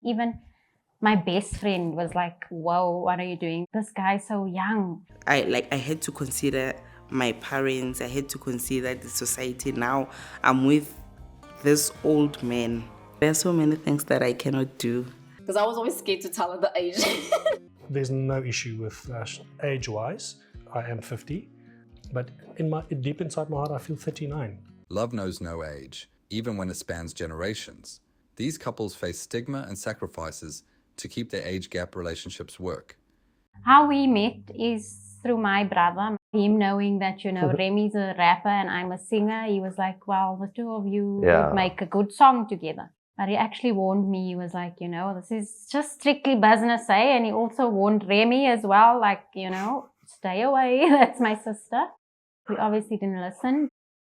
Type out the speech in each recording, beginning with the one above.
Even my best friend was like, whoa, what are you doing? This guy's so young. I had to consider my parents. I had to consider the society. Now I'm with this old man. There are so many things that I cannot do. Because I was always scared to tell her the age. There's no issue with age-wise. I am 50, but deep inside my heart, I feel 39. Love knows no age, even when it spans generations. These couples face stigma and sacrifices to keep their age gap relationships work. How we met is through my brother. Him knowing that, Remy's a rapper and I'm a singer, he was like, well, the two of you would make a good song together. But he actually warned me. He was like, this is just strictly business, eh? And he also warned Remy as well, like, stay away. That's my sister. We obviously didn't listen.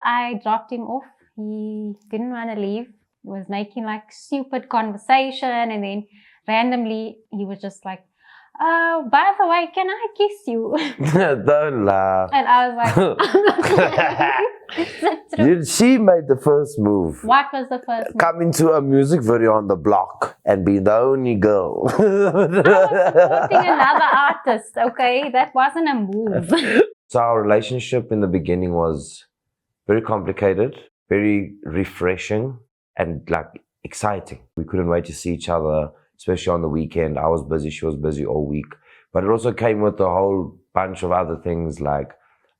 I dropped him off. He didn't want to leave. He was making like stupid conversation, and then randomly he was just like, oh, by the way, can I kiss you? Don't laugh. And I was like, I'm not She made the first move. What was the first move? Come into a music video on the block and be the only girl. I was supporting another artist, okay? That wasn't a move. So our relationship in the beginning was very complicated, very refreshing, and like exciting. We couldn't wait to see each other, especially on the weekend. I was busy, she was busy all week. But it also came with a whole bunch of other things, like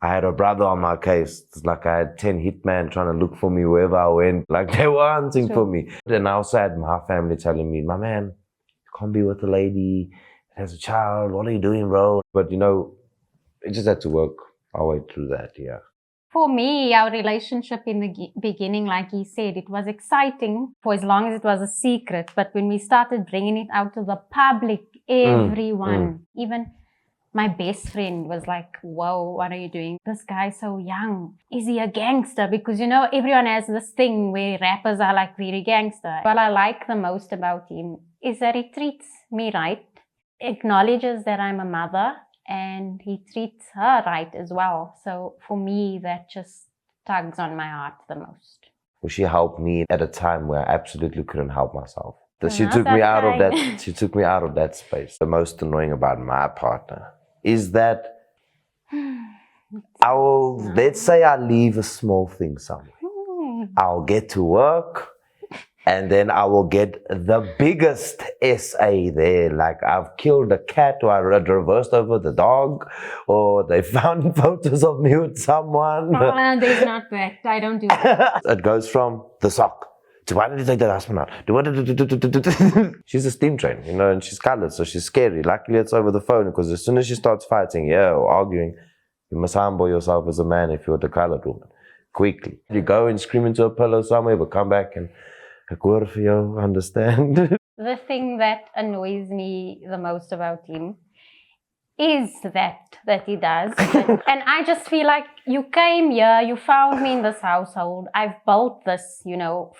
I had a brother on my case. It's like I had 10 hitmen trying to look for me wherever I went. Like they were hunting for me. And I also had my family telling me, my man, you can't be with a lady that has a child. What are you doing, bro? But it just had to work our way through that, yeah. For me, our relationship in the beginning, like he said, it was exciting for as long as it was a secret. But when we started bringing it out to the public, everyone, even my best friend was like, whoa, what are you doing? This guy's so young. Is he a gangster? Because, everyone has this thing where rappers are like very gangster. What I like the most about him is that he treats me right, acknowledges that I'm a mother, and he treats her right as well. So for me, that just tugs on my heart the most. Well, she helped me at a time where I absolutely couldn't help myself. She took me out of that. She took me out of that space. The most annoying about my partner is that let's say I leave a small thing somewhere. I'll get to work, and then I will get the biggest SA there. Like I've killed a cat, or I reversed over the dog, or they found photos of me with someone. Oh, there's not that. I don't do that. It goes from the sock to why did you take that husband out? She's a steam train, and she's colored, so she's scary. Luckily, it's over the phone, because as soon as she starts fighting, or arguing, you must humble yourself as a man if you're the colored woman. Quickly. You go and scream into a pillow somewhere, but come back and understand. The thing that annoys me the most about him is that he does. And I just feel like you came here, you found me in this household. I've built this,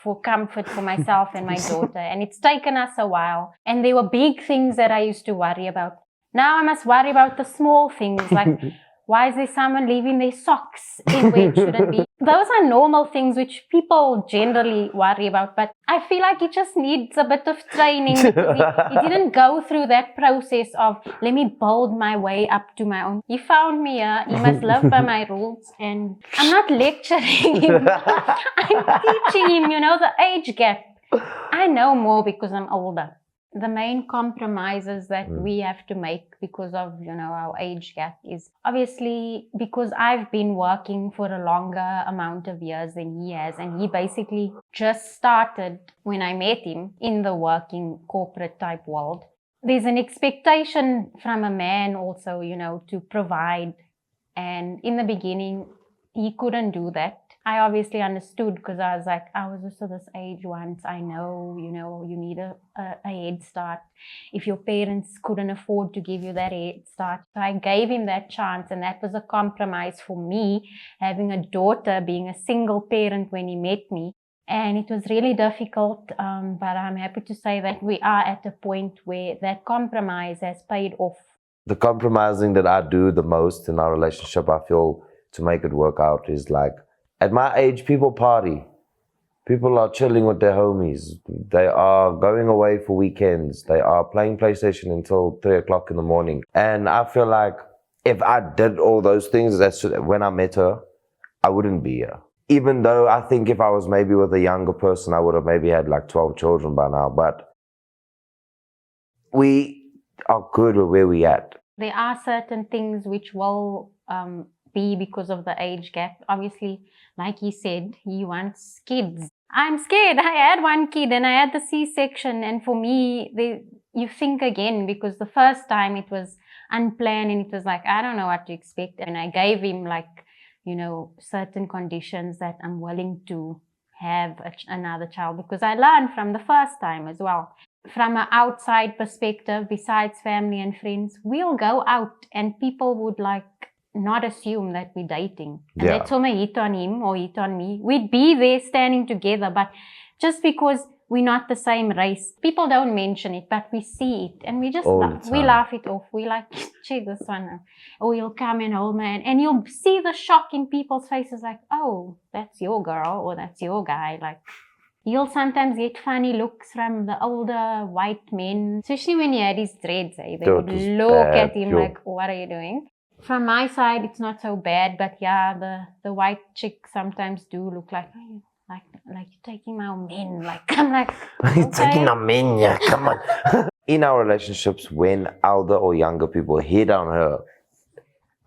for comfort for myself and my daughter. And it's taken us a while. And there were big things that I used to worry about. Now I must worry about the small things, like why is there someone leaving their socks in where it shouldn't be? Those are normal things which people generally worry about. But I feel like he just needs a bit of training, because he didn't go through that process of, let me build my way up to my own. He found me here. He must live by my rules. And I'm not lecturing him. I'm teaching him, the age gap. I know more because I'm older. The main compromises that we have to make because of, our age gap is obviously because I've been working for a longer amount of years than he has. And he basically just started when I met him in the working corporate type world. There's an expectation from a man also, to provide. And in the beginning, he couldn't do that. I obviously understood, because I was like, I was also this age once. I know, you need a head start. If your parents couldn't afford to give you that head start. So I gave him that chance, and that was a compromise for me, having a daughter, being a single parent when he met me. And it was really difficult, but I'm happy to say that we are at a point where that compromise has paid off. The compromising that I do the most in our relationship, I feel, to make it work out is like, at my age, people party. People are chilling with their homies. They are going away for weekends. They are playing PlayStation until 3 o'clock in the morning. And I feel like if I did all those things, that's when I met her, I wouldn't be here. Even though I think if I was maybe with a younger person, I would have maybe had like 12 children by now. But we are good with where we at. There are certain things which will be because of the age gap. Obviously, like he said, he wants kids. I'm scared. I had one kid and I had the C-section, and for me, you think again, because the first time it was unplanned and it was like, I don't know what to expect. And I gave him like, certain conditions that I'm willing to have another child, because I learned from the first time as well. From an outside perspective, besides family and friends, we'll go out and people would like not assume that we're dating. And Yeah. that's when I hit on him or hit on me. We'd be there standing together, but just because we're not the same race, people don't mention it, but we see it and we just All the we time. laugh it off. We like, check this one. Or you'll come and hold man, and you'll see the shock in people's faces, like, oh, that's your girl or that's your guy. Like, you'll sometimes get funny looks from the older white men, especially when he had his dreads. They That would was look bad, at him yo. like, what are you doing? From my side, it's not so bad, but yeah, the white chicks sometimes do look like, oh, like you're taking my men. Like, I'm like, He's okay. taking a man, yeah, come on. In our relationships, when older or younger people hit on her,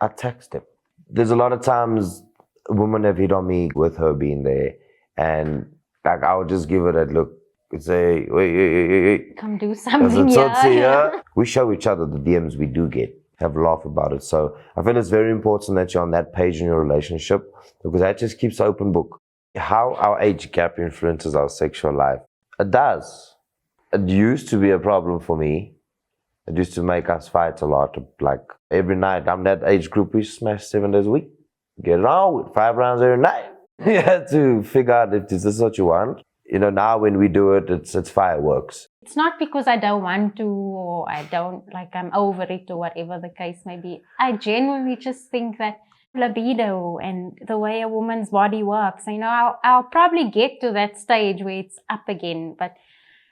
I text them. There's a lot of times women have hit on me with her being there, and like I'll just give her that look and say, wait. Come do Does something, it yeah. talk to you? We show each other the DMs we do get, have a laugh about it. So I feel it's very important that you're on that page in your relationship, because that just keeps an open book. How our age gap influences our sexual life. It does. It used to be a problem for me. It used to make us fight a lot. Like every night, I'm that age group, we smash 7 days a week. Get it on with 5 rounds every night. You have to figure out if this is what you want. Now when we do it, it's fireworks. It's not because I don't want to, or I don't, like, I'm over it, or whatever the case may be. I genuinely just think that libido and the way a woman's body works, I'll probably get to that stage where it's up again. But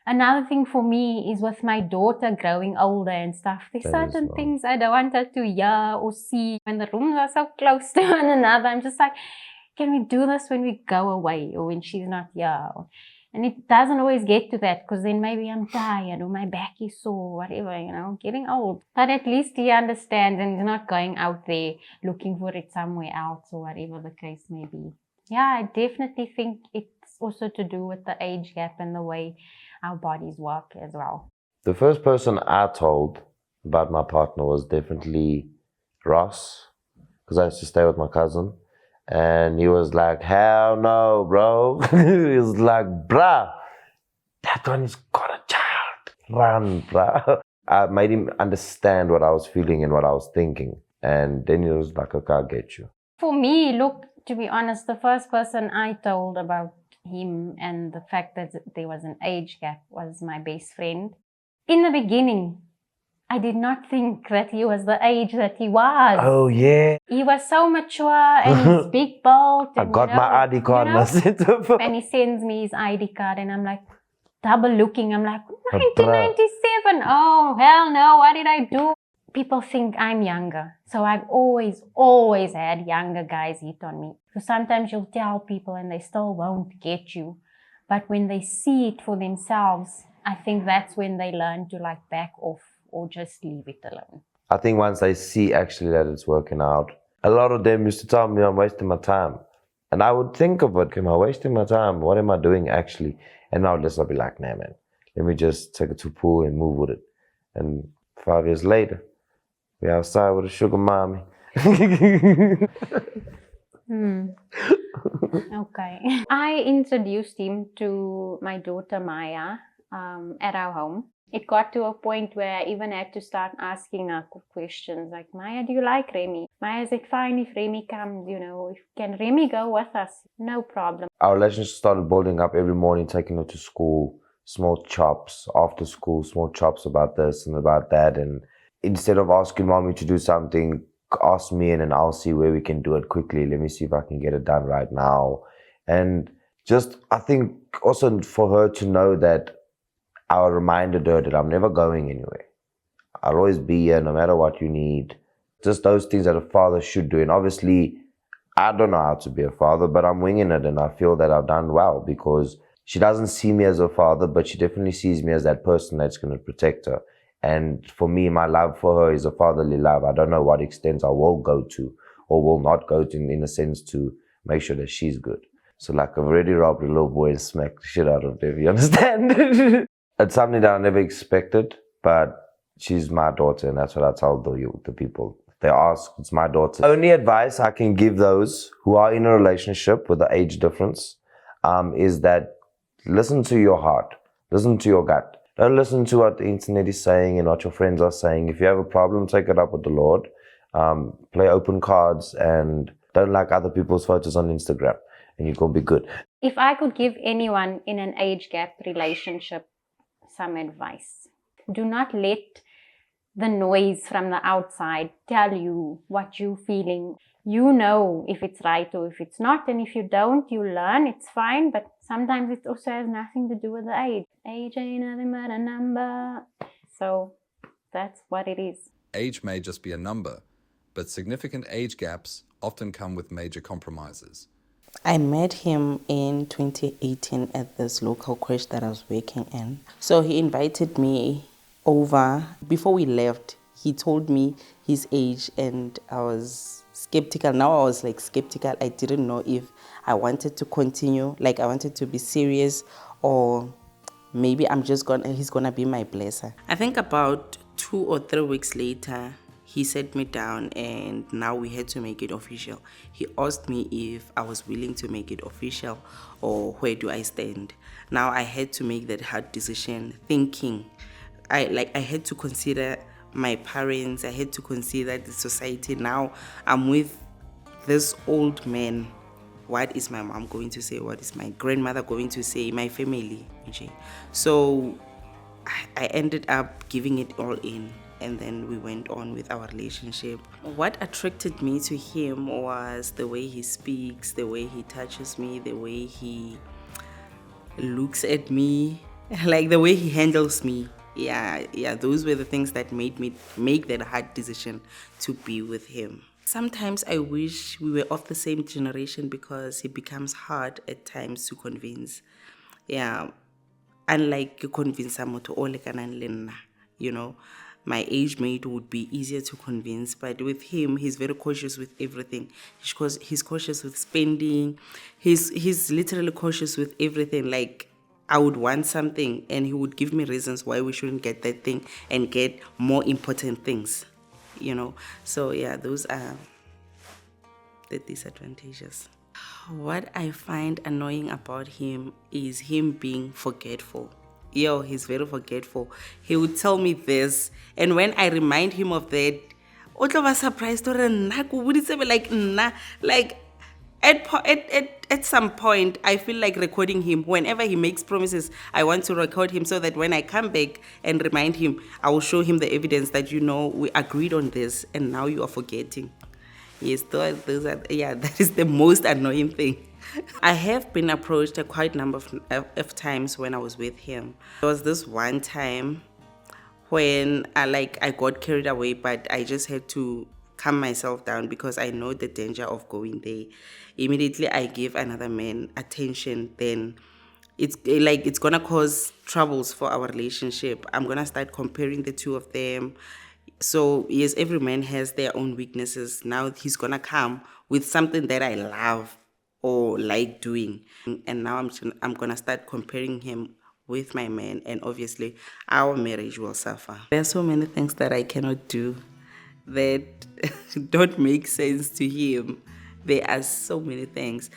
another thing for me is with my daughter growing older and stuff, there's That is certain wrong. things I don't want her to hear or see. When the rooms are so close to one another, I'm just like, can we do this when we go away or when she's not here? And it doesn't always get to that, because then maybe I'm tired or my back is sore, whatever, getting old. But at least he understands and he's not going out there looking for it somewhere else or whatever the case may be. Yeah, I definitely think it's also to do with the age gap and the way our bodies work as well. The first person I told about my partner was definitely Ross, because I used to stay with my cousin. And he was like, hell no, bro. He was like, bruh, that one has got a child. Run, bruh. I made him understand what I was feeling and what I was thinking. And then he was like, okay, I'll get you. For me, look, to be honest, the first person I told about him and the fact that there was an age gap was my best friend. In the beginning, I did not think that he was the age that he was. Oh, yeah. He was so mature and he's big built. I got my ID card and I sent him. And he sends me his ID card and I'm like, double looking. I'm like, bruh. 1997. Oh, hell no. What did I do? People think I'm younger. So I've always had younger guys hit on me. So sometimes you'll tell people and they still won't get you. But when they see it for themselves, I think that's when they learn to like back off or just leave it alone. I think once they see actually that it's working out, a lot of them used to tell me I'm wasting my time. And I would think of it, am I wasting my time? What am I doing actually? And now I'll be like, nah, man, let me just take it to pool and move with it. And 5 years later, we're outside with a sugar mommy. Okay. I introduced him to my daughter Maya at our home. It got to a point where I even had to start asking her questions like, Maya, do you like Remy? Maya, is it fine if Remy comes? Can Remy go with us? No problem. Our relationship started building up every morning, taking her to school, small chops, after school, small chops about this and about that. And instead of asking mommy to do something, ask me and then I'll see where we can do it quickly. Let me see if I can get it done right now. And Just, I think also for her to know that I reminded her that I'm never going anywhere. I'll always be here no matter what you need. Just those things that a father should do. And obviously, I don't know how to be a father, but I'm winging it, and I feel that I've done well because she doesn't see me as a father, but she definitely sees me as that person that's going to protect her. And for me, my love for her is a fatherly love. I don't know what extent I will go to or will not go to in a sense to make sure that she's good. So like I've already robbed a little boy and smacked the shit out of him, you understand? It's something that I never expected, but she's my daughter, and that's what I tell the people. They ask, it's my daughter. Only advice I can give those who are in a relationship with the age difference is that listen to your heart, listen to your gut. Don't listen to what the internet is saying and what your friends are saying. If you have a problem, take it up with the Lord. Play open cards and don't like other people's photos on Instagram, and you're going to be good. If I could give anyone in an age gap relationship some advice, do not let the noise from the outside tell you what you're feeling. You know if it's right or if it's not, and if you don't, you learn, it's fine, but sometimes it also has nothing to do with the age. Age ain't nothing but a number. So that's what it is. Age may just be a number, but significant age gaps often come with major compromises. I met him in 2018 at this local crèche that I was working in. So he invited me over. Before we left, he told me his age and I was skeptical. Now I was like skeptical. I didn't know if I wanted to continue, like I wanted to be serious, or maybe he's gonna be my blesser. I think about 2 or 3 weeks later, he sat me down and now we had to make it official. He asked me if I was willing to make it official or where do I stand. Now I had to make that hard decision thinking. I had to consider my parents, I had to consider the society. Now I'm with this old man. What is my mom going to say? What is my grandmother going to say? My family. So I ended up giving it all in, and then we went on with our relationship. What attracted me to him was the way he speaks, the way he touches me, the way he looks at me, like the way he handles me. Yeah, those were the things that made me make that hard decision to be with him. Sometimes I wish we were of the same generation because it becomes hard at times to convince. Yeah, unlike you convince someone to my age mate would be easier to convince, but with him, he's very cautious with everything. He's cautious with spending. He's literally cautious with everything. Like, I would want something and he would give me reasons why we shouldn't get that thing and get more important things, So yeah, those are the disadvantages. What I find annoying about him is him being forgetful. He's very forgetful. He would tell me this, and when I remind him of that, o tlo ba surprised like at some point I feel like recording him. Whenever he makes promises, I want to record him so that when I come back and remind him, I will show him the evidence that we agreed on this and now you are forgetting. Yes, that is the most annoying thing. I have been approached a quite number of times when I was with him. There was this one time when I got carried away, but I just had to calm myself down because I know the danger of going there. Immediately I give another man attention, then it's gonna cause troubles for our relationship. I'm gonna start comparing the two of them. So yes, every man has their own weaknesses. Now he's gonna come with something that I love or like doing, and now I'm gonna start comparing him with my man, and obviously our marriage will suffer. There are so many things that I cannot do that don't make sense to him. There are so many things,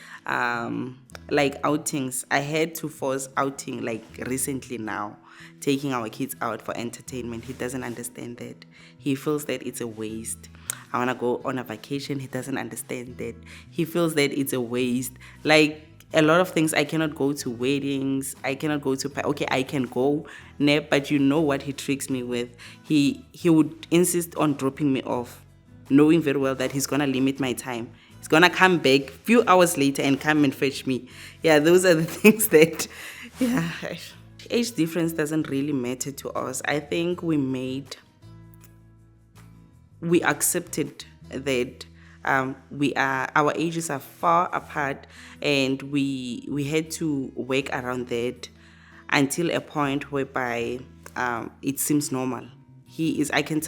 like outings. I had to force outing like recently now, taking our kids out for entertainment. He doesn't understand that. He feels that it's a waste. I want to go on a vacation. He doesn't understand that. He feels that it's a waste. Like a lot of things, I cannot go to weddings. I cannot go to, I can go, but you know what he tricks me with? He would insist on dropping me off, knowing very well that he's going to limit my time He's gonna come back few hours later and come and fetch me. Yeah, those are the things that, yeah. Age difference doesn't really matter to us. I think we accepted that our ages are far apart, and we had to work around that until a point whereby it seems normal. I can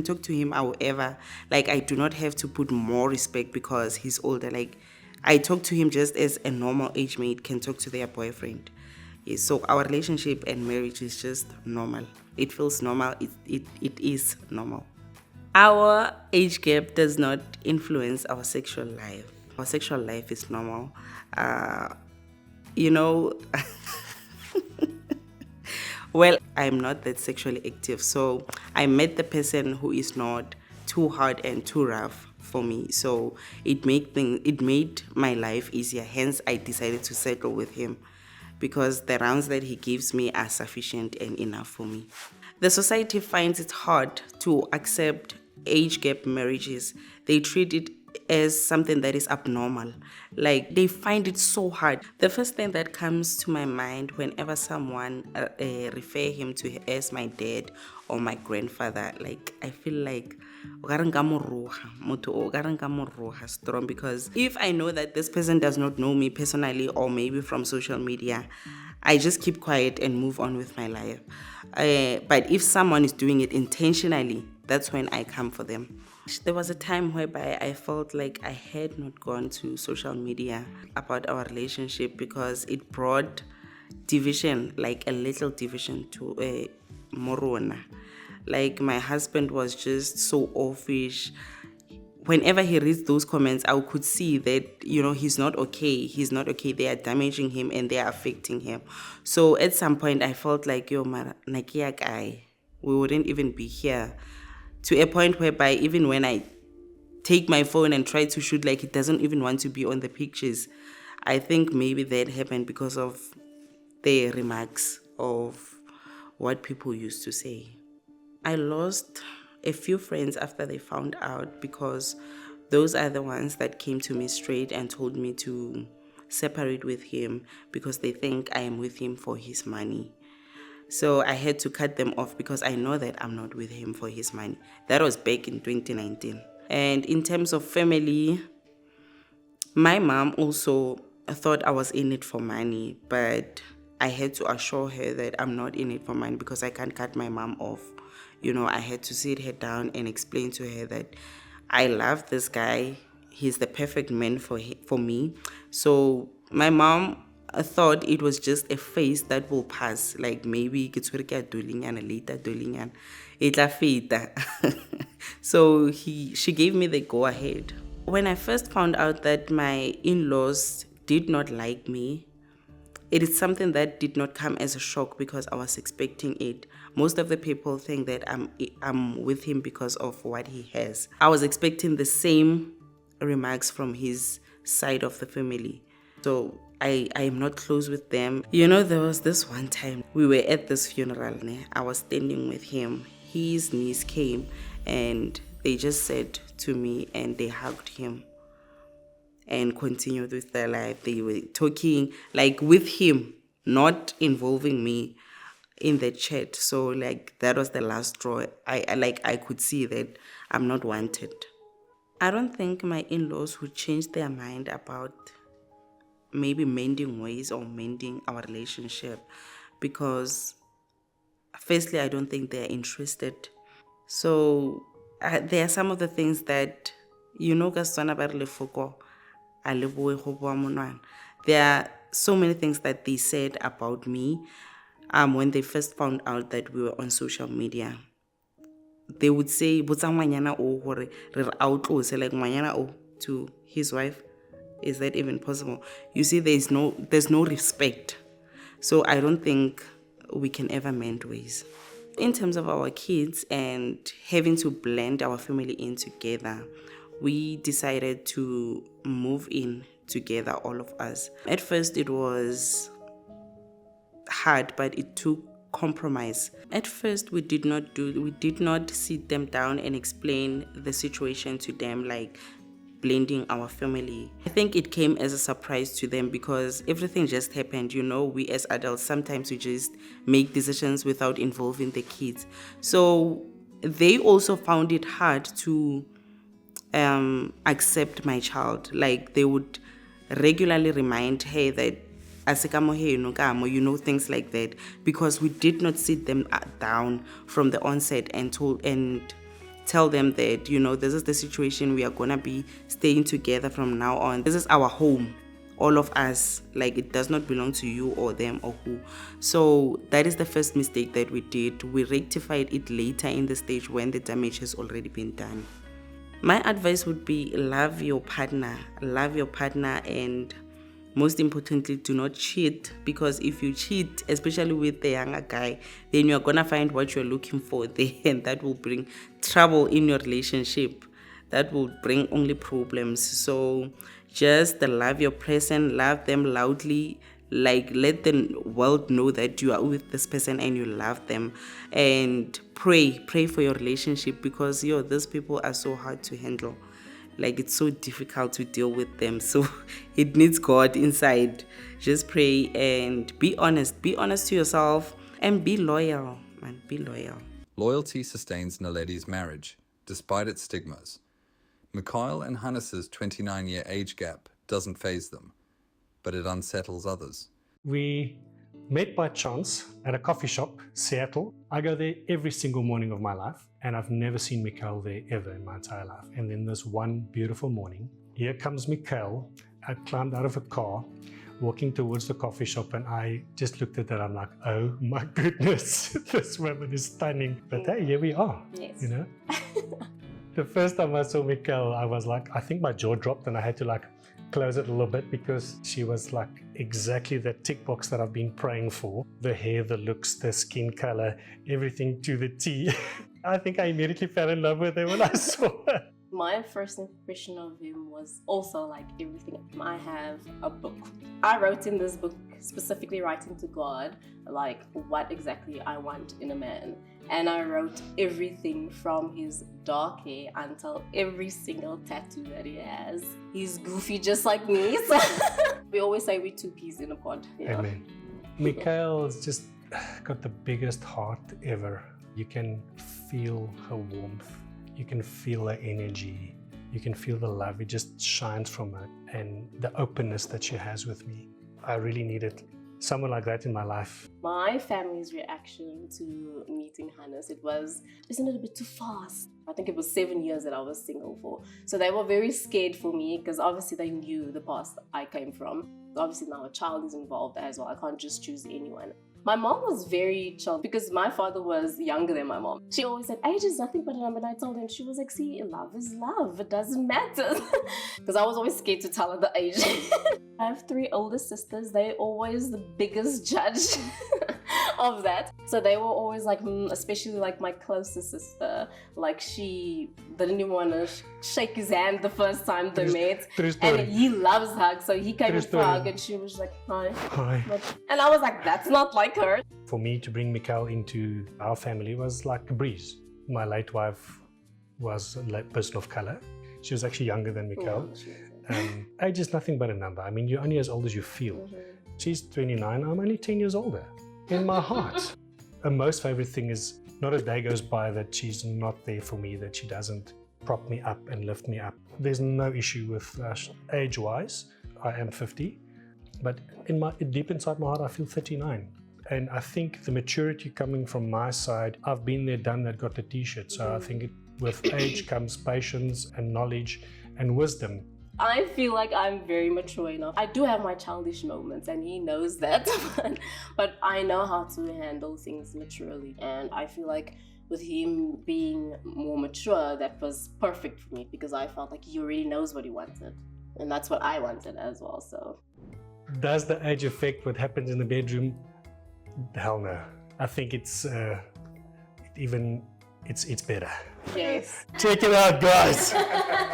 talk to him however, like I do not have to put more respect because he's older. Like I talk to him just as a normal age mate can talk to their boyfriend. Yes, so our relationship and marriage is just normal. It feels normal. It is normal. Our age gap does not influence our sexual life. Our sexual life is normal. You know, well, I'm not that sexually active, so I met the person who is not too hard and too rough for me. So it made my life easier. Hence, I decided to settle with him because the rounds that he gives me are sufficient and enough for me. The society finds it hard to accept age gap marriages. They treat it as something that is abnormal. Like they find it so hard. The first thing that comes to my mind whenever someone refer him to as my dad or my grandfather, like I feel like strong, because if I know that this person does not know me personally or maybe from social media, I just keep quiet and move on with my life. But if someone is doing it intentionally, that's when I come for them. There was a time whereby I felt like I had not gone to social media about our relationship because it brought division, like a little division to Morona. Like my husband was just so offish. Whenever he reads those comments, I could see that, he's not okay. He's not okay. They are damaging him and they are affecting him. So at some point, I felt like, mara, nakiyak I, we wouldn't even be here. To a point whereby even when I take my phone and try to shoot, like he doesn't even want to be on the pictures. I think maybe that happened because of the remarks of what people used to say. I lost a few friends after they found out because those are the ones that came to me straight and told me to separate with him because they think I am with him for his money. So I had to cut them off because I know that I'm not with him for his money. That was back in 2019. And in terms of family, my mom also thought I was in it for money, but I had to assure her that I'm not in it for money because I can't cut my mom off. I had to sit her down and explain to her that I love this guy. He's the perfect man for me. So my mom thought it was just a phase that will pass. Like maybe later itla fita. So she gave me the go ahead. When I first found out that my in-laws did not like me, it is something that did not come as a shock because I was expecting it. Most of the people think that I'm with him because of what he has. I was expecting the same remarks from his side of the family. So I am not close with them. There was this one time we were at this funeral. I was standing with him. His niece came and they just said to me and they hugged him and continued with their life. They were talking like with him, not involving me in the chat. So like that was the last straw. I could see that I'm not wanted. I don't think my in-laws would change their mind about maybe mending ways or mending our relationship because firstly, I don't think they're interested. So there are some of the things that, there are so many things that they said about me when they first found out that we were on social media. They would say, like to his wife. Is that even possible? You see, there's no respect. So I don't think we can ever mend ways. In terms of our kids and having to blend our family in together, we decided to move in together, all of us. At first it was hard, but it took compromise. At first we did not sit them down and explain the situation to them, like blending our family. I think it came as a surprise to them because everything just happened. We as adults, sometimes we just make decisions without involving the kids. So they also found it hard to accept my child. Like they would regularly remind her that things like that, because we did not sit them down from the onset and tell them that, this is the situation, we are gonna be staying together from now on. This is our home, all of us. Like, it does not belong to you or them or who. So that is the first mistake that we did. We rectified it later in the stage when the damage has already been done. My advice would be love your partner, and most importantly, do not cheat, because if you cheat, especially with the younger guy, then you're gonna find what you're looking for there, and that will bring trouble in your relationship. That will bring only problems. So just love your person, love them loudly, like let the world know that you are with this person and you love them, and pray for your relationship, because these people are so hard to handle. Like, it's so difficult to deal with them. So it needs God inside. Just pray and be honest. Be honest to yourself and be loyal, man. Be loyal. Loyalty sustains Naledi's marriage, despite its stigmas. Mikhail and Hannes's 29-year age gap doesn't faze them, but it unsettles others. We met by chance at a coffee shop, Seattle. I go there every single morning of my life, and I've never seen Mikhail there ever in my entire life. And then this one beautiful morning, here comes Mikhail. I climbed out of a car, walking towards the coffee shop, and I just looked at her. I'm like, oh my goodness, this woman is stunning. But hey, here we are. Yes. The first time I saw Mikhail, I was like, I think my jaw dropped, and I had to close it a little bit, because she was exactly that tick box that I've been praying for. The hair, the looks, the skin color, everything to the T. I think I immediately fell in love with her when I saw her. My first impression of him was also like everything. I have a book. I wrote in this book, specifically writing to God, like what exactly I want in a man. And I wrote everything from his dark hair until every single tattoo that he has. He's goofy just like me. So we always say we're two peas in a pod. Amen. Mikhail's just got the biggest heart ever. You can feel her warmth. You can feel her energy. You can feel the love. It just shines from her, and the openness that she has with me. I really needed someone like that in my life. My family's reaction to meeting Hannes, it was, isn't it a bit too fast? I think it was 7 years that I was single for. So they were very scared for me, because obviously they knew the past I came from. Obviously now a child is involved as well. I can't just choose anyone. My mom was very chill, because my father was younger than my mom. She always said, age is nothing but a number. And I told her, she was like, see, love is love. It doesn't matter. Because I was always scared to tell her the age. I have 3 older sisters. They're always the biggest judge of that. So they were always like, especially like my closest sister, like she didn't even want to shake his hand the first time they met. And he loves hugs, so he came in for a hug, and she was like, hi. Hi. And I was like, that's not like her. For me to bring Mikhail into our family was like a breeze. My late wife was a person of color. She was actually younger than Mikhail. Age is nothing but a number. I mean, you're only as old as you feel. She's 29, I'm only 10 years older. In my heart. Her most favorite thing is not a day goes by that she's not there for me, that she doesn't prop me up and lift me up. There's no issue with age-wise. I am 50, but deep inside my heart, I feel 39. And I think the maturity coming from my side, I've been there, done that, got the t-shirt. So I think with age comes patience and knowledge and wisdom. I feel like I'm very mature enough. I do have my childish moments, and he knows that. But I know how to handle things maturely. And I feel like with him being more mature, that was perfect for me, because I felt like he already knows what he wanted. And that's what I wanted as well, so. Does the age affect what happens in the bedroom? Hell no. I think it's better. Yes. Check it out, guys.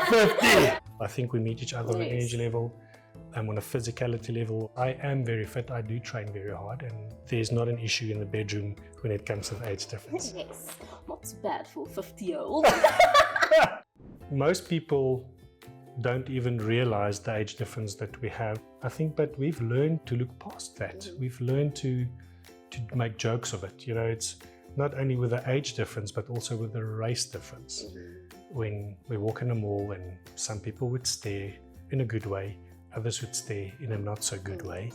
50. I think we meet each other on an energy level. I'm on a physicality level. I am very fit. I do train very hard, and there's not an issue in the bedroom when it comes to the age difference. Yes. Not too bad for a 50-year-old. Most people don't even realize the age difference that we have. I think, but we've learned to look past that. We've learned to make jokes of it. You know, it's not only with the age difference, but also with the race difference. When we walk in a mall and some people would stare in a good way, others would stare in a not so good way.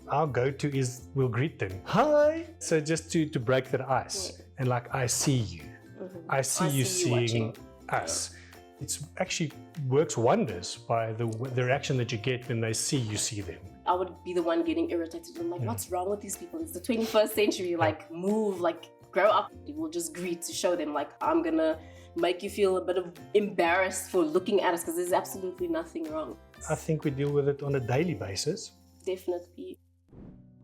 Our go-to is we'll greet them. Hi! So just to break that ice. And like, I see you. I see you seeing us. It's actually works wonders by the reaction that you get when they see you see them. I would be the one getting irritated. I'm like, what's wrong with these people? It's the 21st century. Like, move, like, grow up. We'll just greet to show them, like, I'm gonna make you feel a bit of embarrassed for looking at us because there's absolutely nothing wrong. I think we deal with it on a daily basis. Definitely.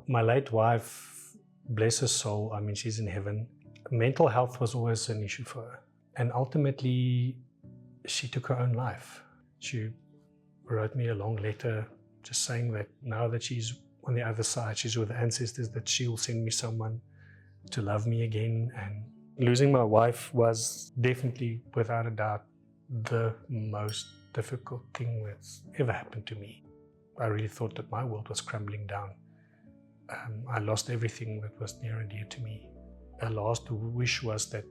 My late wife, bless her soul, I mean, she's in heaven. Mental health was always an issue for her. And ultimately, she took her own life. She wrote me a long letter just saying that now that she's on the other side, she's with the ancestors, that she'll send me someone to love me again. And losing my wife was definitely, without a doubt, the most difficult thing that's ever happened to me. I really thought that my world was crumbling down. I lost everything that was near and dear to me. Her last wish was that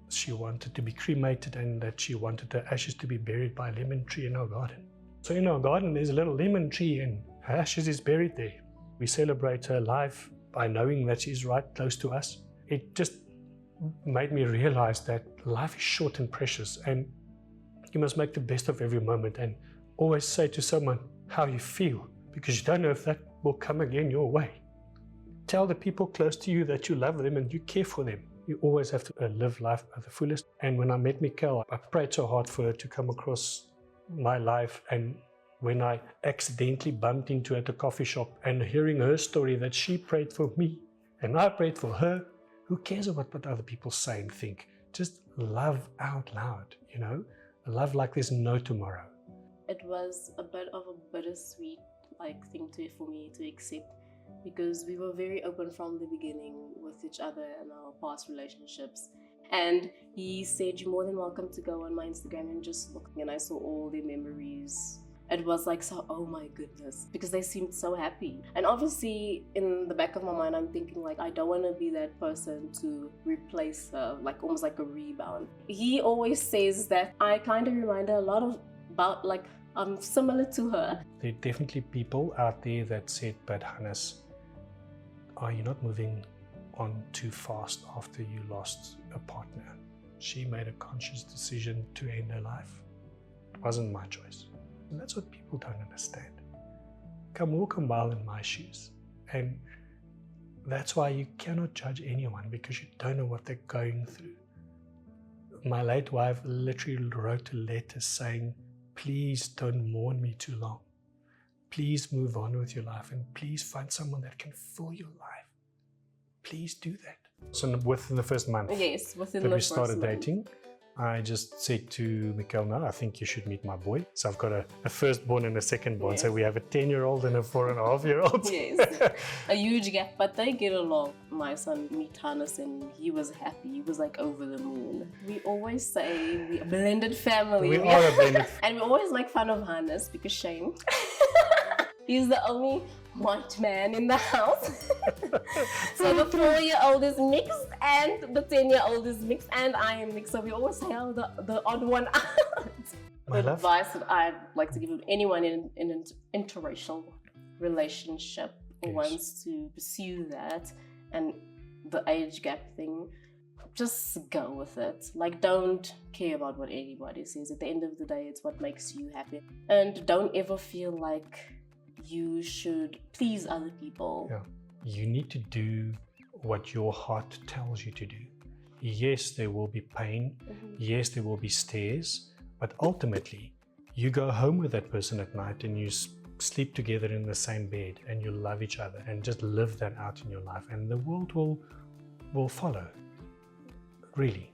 she wanted to be cremated and that she wanted her ashes to be buried by a lemon tree in our garden. So in our garden there's a little lemon tree and her ashes is buried there. We celebrate her life by knowing that she's right close to us. It just made me realize that life is short and precious and you must make the best of every moment and always say to someone how you feel, because you don't know if that will come again your way. Tell the people close to you that you love them and you care for them. You always have to live life at the fullest. And when I met Mikkel, I prayed so hard for her to come across my life. And when I accidentally bumped into her at a coffee shop and hearing her story that she prayed for me and I prayed for her, who cares about what other people say and think? Just love out loud, you know? Love like there's no tomorrow. It was a bit of a bittersweet thing for me to accept, because we were very open from the beginning with each other and our past relationships. And he said, you're more than welcome to go on my Instagram and just look. And I saw all their memories. It was like, so, oh my goodness, because they seemed so happy. And obviously in the back of my mind, I'm thinking like, I don't want to be that person to replace her, like almost like a rebound. He always says that I kind of remind her a lot about like, I'm similar to her. There are definitely people out there that said, but Hannes, are you not moving on too fast after you lost a partner? She made a conscious decision to end her life. It wasn't my choice. And that's what people don't understand. Come walk a mile in my shoes. And that's why you cannot judge anyone, because you don't know what they're going through. My late wife literally wrote a letter saying, please don't mourn me too long. Please move on with your life and please find someone that can fill your life. Please do that. So within the first month that we started dating, I just said to Mikkel, no, I think you should meet my boy. So I've got a firstborn and a secondborn. Yes. So we have a 10-year-old and a 4.5-year-old. Yes, a huge gap, but they get along. My son met Hannes and he was happy. He was like over the moon. We always say we're a blended family. We are a blended family. And we always make fun of Hannes because shame. He's the only white man in the house. So the 4-year-old is mixed and the 10-year-old is mixed and I am mixed. So we always say, oh, the odd one out. The advice that I'd like to give anyone in an interracial relationship who wants to pursue that, and the age gap thing, just go with it. Like, don't care about what anybody says. At the end of the day, it's what makes you happy. And don't ever feel like you should please other people. Yeah. You need to do what your heart tells you to do. Yes, there will be pain. Yes, there will be stares. But ultimately, you go home with that person at night and you sleep together in the same bed and you love each other and just live that out in your life, and the world will follow. Really.